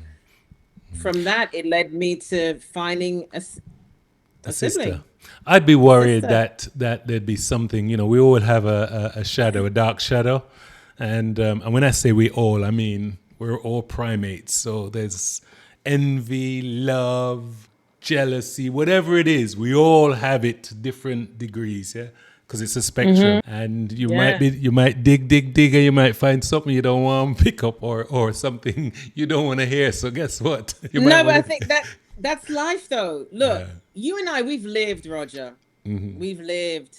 from that, it led me to finding
A
a
sister.
sibling,
I'd be
a
worried
sister.
that there'd be something. We all have a shadow, a dark shadow, and when I say we all, I mean we're all primates. So there's envy, love, jealousy, whatever it is, we all have it to different degrees, yeah? Because it's a
Mm-hmm.
spectrum, and
Yeah.
you might dig, and you might find something you don't want to pick up, or something you don't want to hear. So guess what? You might
No, but I
want
think
to.
that's life though.
Yeah.
Look, you and I, we've lived, Roger. We've lived,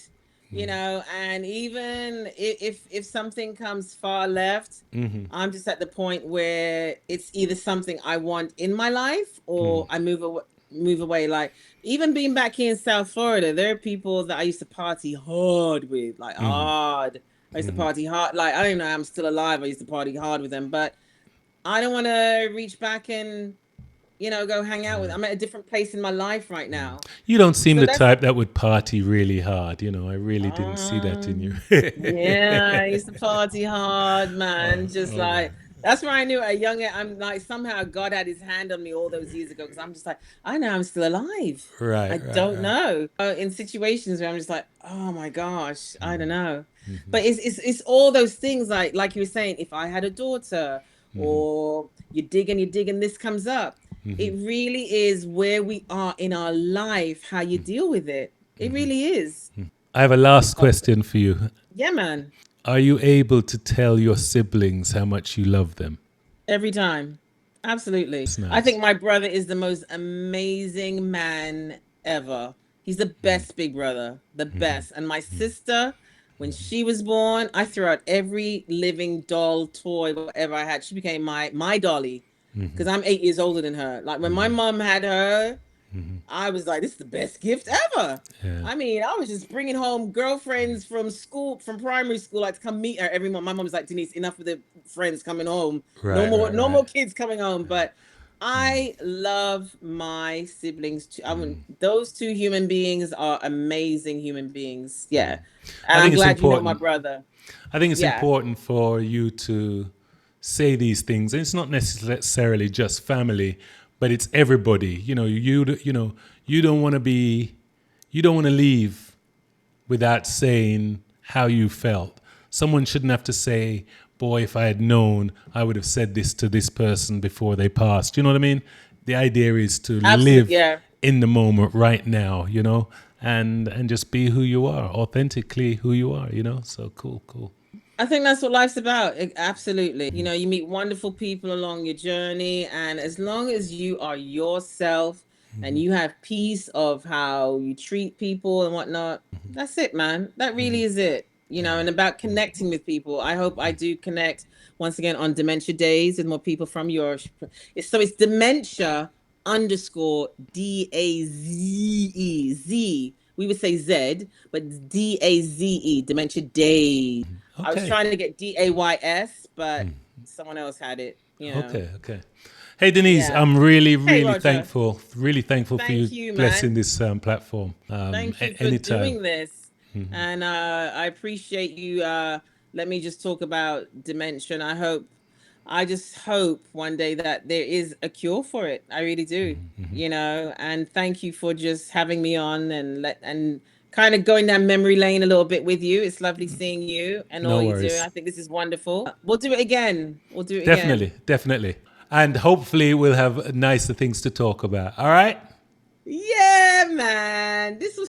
and even if something comes far left, I'm just at the point where it's either something I want in my life or I move away. Like even being back here in South Florida, there are people that I used to party hard with, like hard. I used to party hard. Like I don't even know, I'm still alive. I used to party hard with them, but I don't want to reach back and go hang out with. I'm at a different place in my life right now.
You don't seem
So
the
that's
type that would party really hard. I really didn't see that in you.
um yeah, I used to party hard, man. Just
Okay.
like that's where I knew at a young age, I'm like somehow God had his hand on me all those years ago because I'm just like, I know I'm still alive. I
Right, right,
don't
right.
know. In situations where I'm just like, oh my gosh, I don't know. But it's all those things like you were saying, if I had a daughter or you dig and this comes up. It really is where we are in our life, how you deal with it. It really is.
I have a last question for you.
Yeah, man.
Are you able to tell your siblings how much you love them?
Every time. Absolutely.
It's
I
nice.
think my brother is the most amazing man ever. He's the best big brother, the best. And my sister, when she was born, I threw out every living doll, toy, whatever I had. She became my dolly because I'm 8 years older than her. Like when my mom had her, I was like, this is the best gift ever.
Yeah.
I mean, I was just bringing home girlfriends from school, from primary school, like to come meet her every month. My mom was like, Denise, enough of the friends coming home. No
Right,
more,
right,
no
right.
more kids coming home. But I love my siblings. I mean, those two human beings are amazing human beings. Yeah.
I
And I'm
think it's
glad you know my
important.
brother.
I think it's
Yeah.
important for you to say these things. And it's not necessarily just family, but it's everybody. You don't want to be, you don't want to leave without saying how you felt. Someone shouldn't have to say, boy, if I had known, I would have said this to this person before they passed. You know what I mean? The idea is to
Absolutely.
live
Yeah.
in the moment right now, and just be who you are, authentically who you are. So cool, cool.
I think that's what life's about. Absolutely. You meet wonderful people along your journey, and as long as you are yourself and you have peace of how you treat people and whatnot, that's it, man. That really is it. And about connecting with people. I hope I do connect once again on Dementia Days with more people from your. It's dementia underscore DAZE. We would say Z, but DAZE, Dementia Days. I was
Okay,
trying to get DAYS, but someone else had it.
okay, okay. Hey Denise,
Yeah.
I'm really,
Hey, Roger.
really thankful for you
Thank you,
blessing
man.
this platform.
Thank you for
Anytime.
doing this. And I appreciate you let me just talk about dementia. And I just hope one day that there is a cure for it. I really do. And thank you for just having me on and kind of going down memory lane a little bit with you. It's lovely seeing you and
No
all you're doing.
worries.
I think this is wonderful. We'll do it again. We'll do it again.
Definitely, definitely. And hopefully we'll have nicer things to talk about. All right?
Yeah, man. This was